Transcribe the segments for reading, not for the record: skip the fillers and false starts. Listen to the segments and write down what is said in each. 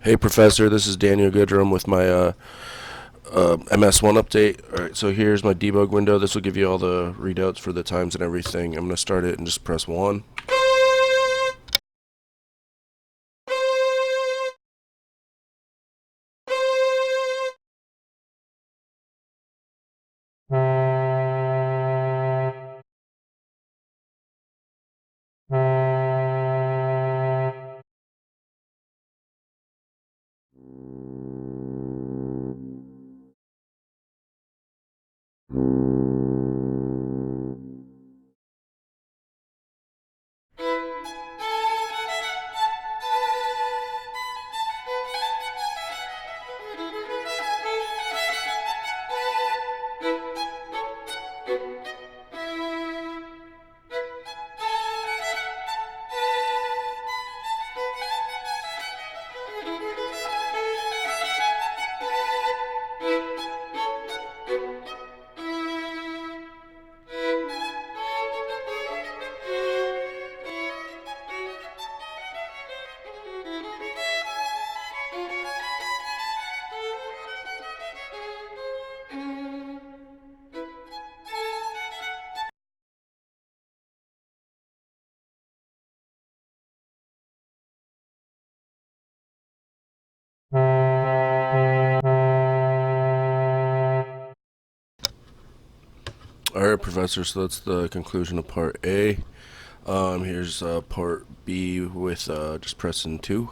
Hey, Professor, this is Daniel Goodrum with my MS1 update. Alright, so here's my debug window. This will give you all the readouts for the times and everything. I'm going to start it and just press 1. Alright, Professor, so that's the conclusion of part A. Here's part B with just pressing 2.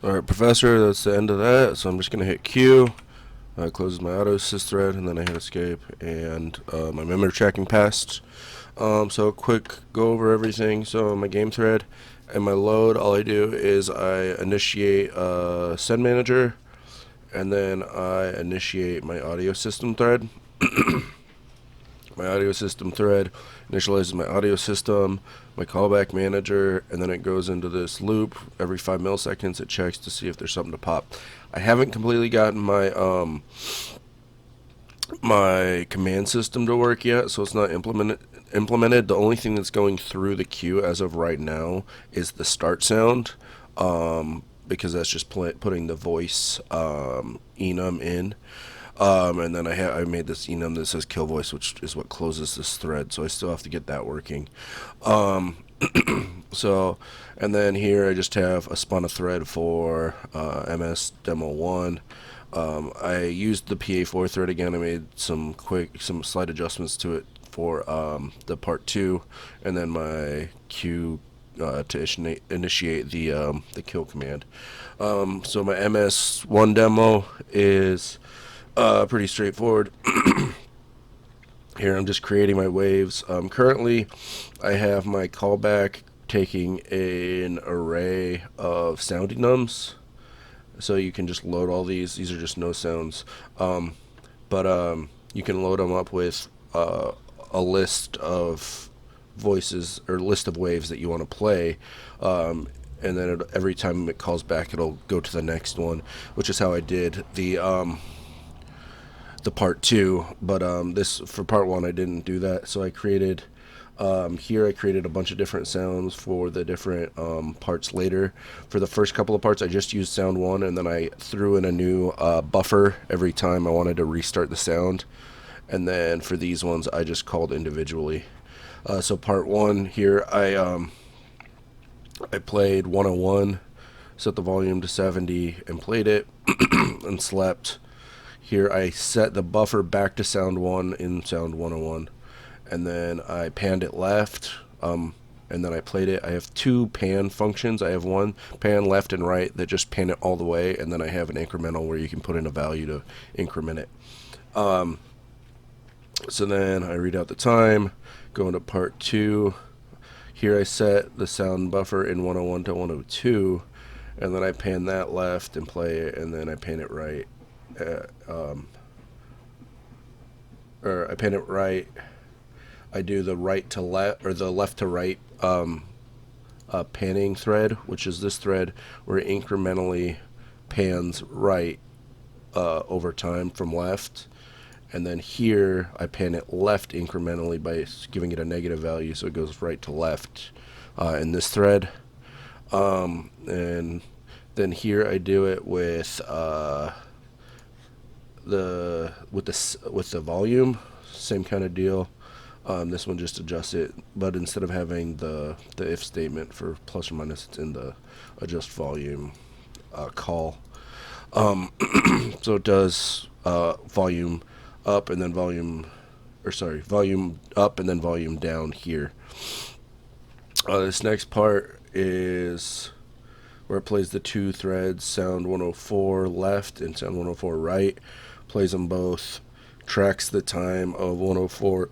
Alright, Professor, that's the end of that. So I'm just going to hit Q. It closes my auto assist thread, and then I hit escape, and my memory tracking passed. So quick go over everything. So my game thread and my load, all I do is I initiate send manager, and then I initiate my audio system thread. My audio system thread initializes my audio system, my callback manager, and then it goes into this loop. Every 5 milliseconds it checks to see if there's something to pop. I haven't completely gotten my my command system to work yet, so it's not implemented. The only thing that's going through the queue as of right now is the start sound, because that's just putting the voice enum in. And then I made this enum that says kill voice, which is what closes this thread, so I still have to get that working. So, and then here I just have a spun a thread for MS demo 1. I used the PA4 thread again. I made some slight adjustments to it for the part 2, and then my Q to initiate the kill command. So my MS1 demo is pretty straightforward. Here I'm just creating my waves. Currently, I have my callback taking an array of sound enums. So you can just load all these. These are just no sounds. But you can load them up with a list of voices or list of waves that you want to play. And then every time it calls back, it'll go to the next one, which is how I did the part 2, but this for part 1 I didn't do that. So I created here I created a bunch of different sounds for the different parts later. For the first couple of parts I just used sound 1, and then I threw in a new buffer every time I wanted to restart the sound, and then for these ones I just called individually. So part 1 here I played 101, set the volume to 70 and played it and slept. Here I set the buffer back to sound 1 in sound 101, and then I panned it left, and then I played it. I have two pan functions. I have one pan left and right that just pan it all the way, and then I have an incremental where you can put in a value to increment it. So then I read out the time, go into part 2. Here I set the sound buffer in 101 to 102, and then I pan that left and play it, and then I pan it right. Or I pan it right. I do the right to left, or the left to right panning thread, which is this thread where it incrementally pans right over time from left. And then here I pan it left incrementally by giving it a negative value, so it goes right to left in this thread. And then here I do it with the volume, same kind of deal. This one just adjusts it, but instead of having the if statement for plus or minus, it's in the adjust volume call. So it does volume up and then volume up and then volume down here. This next part is where it plays the two threads, sound 104 left and sound 104 right. Plays them both, tracks the time of 104,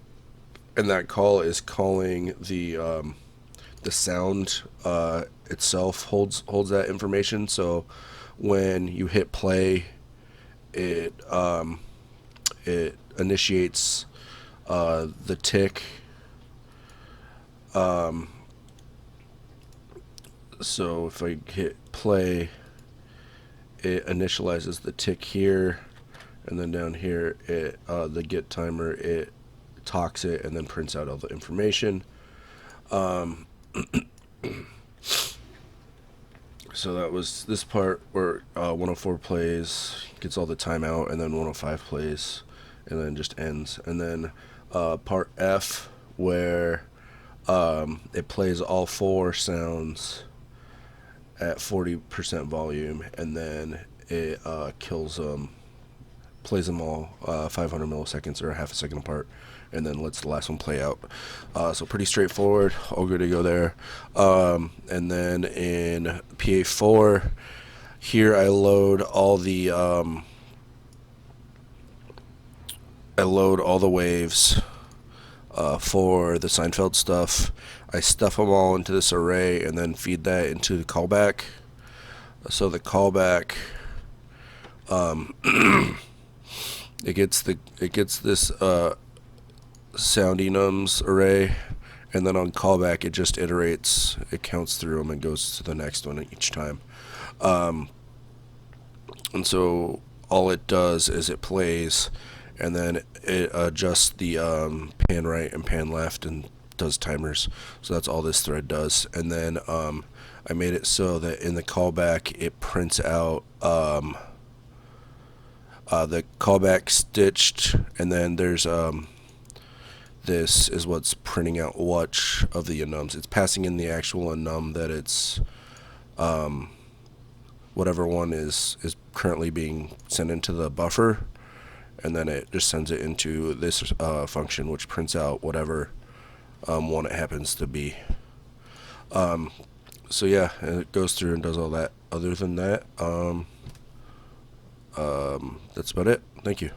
and that call is calling the sound itself holds that information. So when you hit play, it initiates the tick. So if I hit play, it initializes the tick here, and then down here it the get timer, it talks it and then prints out all the information. So that was this part where 104 plays, gets all the time out, and then 105 plays, and then just ends. And then part F, where it plays all four sounds at 40% volume, and then it kills them, plays them all 500 milliseconds or a half a second apart, and then lets the last one play out. So pretty straightforward, all good to go there. And then in PA4, here I load all the waves for the Seinfeld stuff. I stuff them all into this array and then feed that into the callback. So the callback, it gets this sound enums array, and then on callback it just iterates, it counts through them and goes to the next one each time. And so all it does is it plays, and then it adjusts the pan right and pan left and does timers. So that's all this thread does. And then I made it so that in the callback it prints out the callback stitched, and then there's this is what's printing out which of the enums. It's passing in the actual enum that it's whatever one is currently being sent into the buffer, and then it just sends it into this function, which prints out whatever one it happens to be. So yeah, and it goes through and does all that. Other than that, that's about it. Thank you.